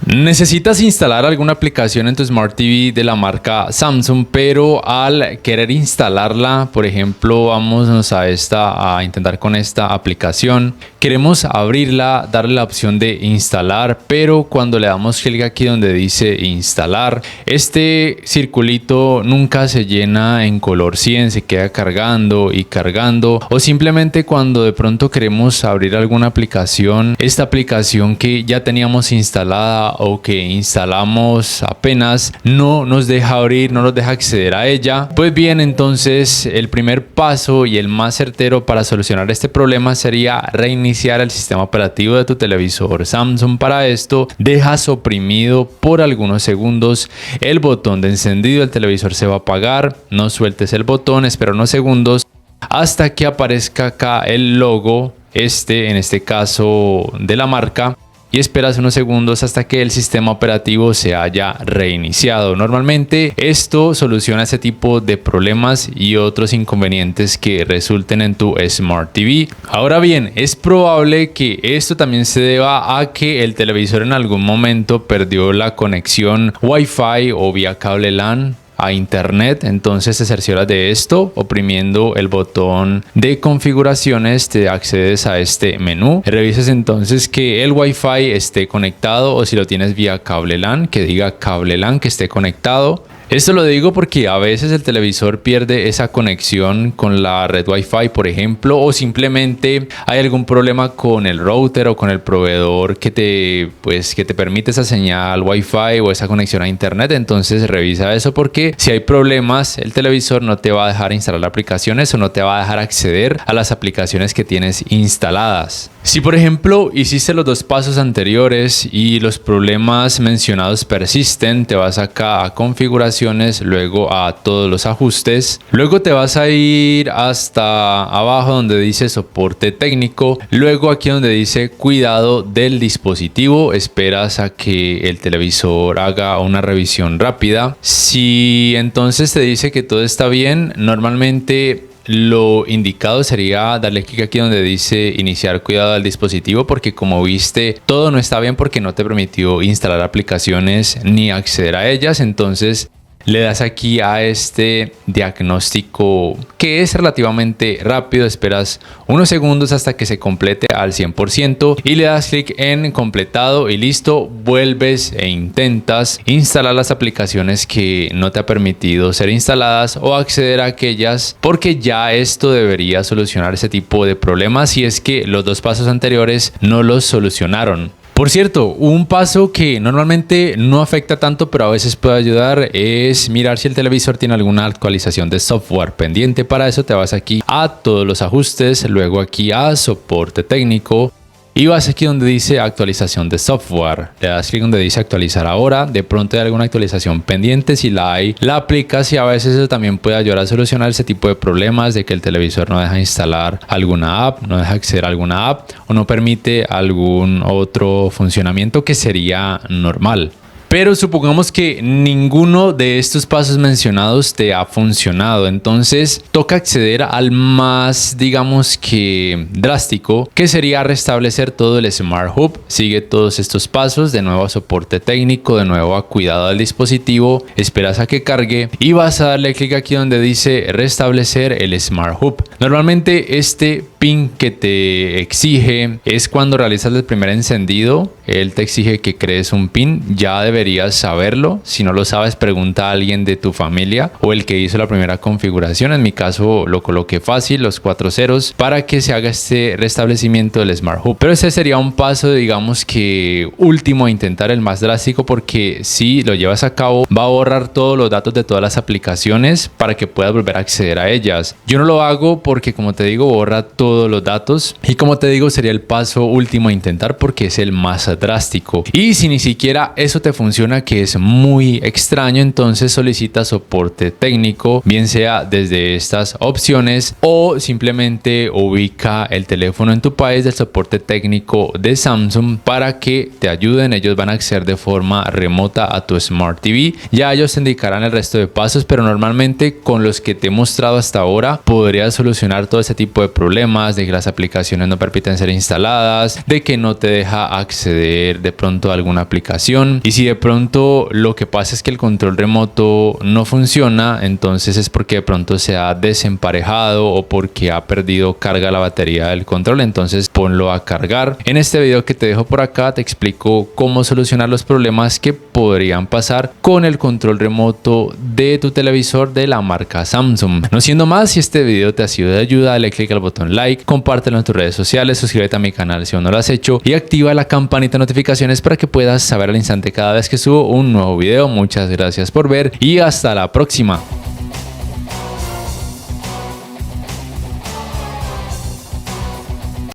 Necesitas instalar alguna aplicación en tu Smart TV de la marca Samsung, pero al querer instalarla, por ejemplo, vamos a intentar con esta aplicación. Queremos abrirla, darle la opción de instalar, pero cuando le damos clic aquí donde dice instalar, este circulito nunca se llena en color 100, se queda cargando y cargando, o simplemente cuando de pronto queremos abrir alguna aplicación, esta aplicación que ya teníamos instalada o que instalamos apenas no nos deja abrir, no nos deja acceder a ella. Pues bien, entonces el primer paso y el más certero para solucionar este problema sería reiniciar el sistema operativo de tu televisor Samsung. Para esto, dejas oprimido por algunos segundos el botón de encendido, el televisor se va a apagar, no sueltes el botón, espera unos segundos hasta que aparezca acá el logo, en este caso de la marca, y esperas unos segundos hasta que el sistema operativo se haya reiniciado. Normalmente esto soluciona ese tipo de problemas y otros inconvenientes que resulten en tu Smart TV. Ahora bien, es probable que esto también se deba a que el televisor en algún momento perdió la conexión Wi-Fi o vía cable LAN a internet, entonces te cercioras de esto oprimiendo el botón de configuraciones, te accedes a este menú, revisas entonces que el Wi-Fi esté conectado, o si lo tienes vía cable LAN, que diga cable LAN que esté conectado. Esto lo digo porque a veces el televisor pierde esa conexión con la red Wi-Fi, por ejemplo, o simplemente hay algún problema con el router o con el proveedor que te permite esa señal Wi-Fi o esa conexión a internet. Entonces revisa eso, porque si hay problemas, el televisor no te va a dejar instalar aplicaciones o no te va a dejar acceder a las aplicaciones que tienes instaladas. Si por ejemplo hiciste los dos pasos anteriores y los problemas mencionados persisten, te vas acá a configuraciones, luego a todos los ajustes, luego te vas a ir hasta abajo donde dice soporte técnico, luego aquí donde dice cuidado del dispositivo, esperas a que el televisor haga una revisión rápida. Si entonces te dice que todo está bien, normalmente lo indicado sería darle clic aquí donde dice iniciar cuidado del dispositivo, porque como viste todo no está bien porque no te permitió instalar aplicaciones ni acceder a ellas. Entonces le das aquí a este diagnóstico que es relativamente rápido, esperas unos segundos hasta que se complete al 100% y le das clic en completado y listo. Vuelves e intentas instalar las aplicaciones que no te ha permitido ser instaladas o acceder a aquellas, porque ya esto debería solucionar ese tipo de problemas si es que los dos pasos anteriores no los solucionaron. Por cierto, un paso que normalmente no afecta tanto pero a veces puede ayudar es mirar si el televisor tiene alguna actualización de software pendiente. Para eso te vas aquí a todos los ajustes, luego aquí a soporte técnico y vas aquí donde dice actualización de software, le das clic donde dice actualizar ahora. De pronto hay alguna actualización pendiente, si la hay la aplicas, y a veces eso también puede ayudar a solucionar ese tipo de problemas de que el televisor no deja instalar alguna app, no deja acceder a alguna app o no permite algún otro funcionamiento que sería normal. Pero supongamos que ninguno de estos pasos mencionados te ha funcionado, entonces toca acceder al más, digamos que drástico, que sería restablecer todo el Smart Hub. Sigue todos estos pasos, de nuevo a soporte técnico, de nuevo a cuidado del dispositivo, esperas a que cargue y vas a darle clic aquí donde dice restablecer el Smart Hub. Normalmente este pin que te exige es cuando realizas el primer encendido, él te exige que crees un pin, ya deberías saberlo. Si no lo sabes, pregunta a alguien de tu familia o el que hizo la primera configuración. En mi caso lo coloqué fácil, los 4 ceros, para que se haga este restablecimiento del Smart Hub. Pero ese sería un paso, digamos que último a intentar, el más drástico, porque si lo llevas a cabo va a borrar todos los datos de todas las aplicaciones para que puedas volver a acceder a ellas. Yo no lo hago porque, como te digo, borra todos los datos y, como te digo, sería el paso último a intentar porque es el más drástico. Y si ni siquiera eso te funciona, que es muy extraño, entonces solicita soporte técnico, bien sea desde estas opciones o simplemente ubica el teléfono en tu país del soporte técnico de Samsung para que te ayuden. Ellos van a acceder de forma remota a tu Smart TV. Ya ellos te indicarán el resto de pasos, pero normalmente con los que te he mostrado hasta ahora podrías solucionar todo ese tipo de problemas. problemas, de que las aplicaciones no permiten ser instaladas, de que no te deja acceder de pronto a alguna aplicación. Y si de pronto lo que pasa es que el control remoto no funciona, entonces es porque de pronto se ha desemparejado o porque ha perdido carga la batería del control. Entonces ponlo a cargar. En este video que te dejo por acá te explico cómo solucionar los problemas que podrían pasar con el control remoto de tu televisor de la marca Samsung. No siendo más, si este video te ha sido de ayuda, dale click al botón like, compártelo en tus redes sociales, suscríbete a mi canal si aún no lo has hecho y activa la campanita de notificaciones para que puedas saber al instante cada vez que subo un nuevo video. Muchas gracias por ver y hasta la próxima.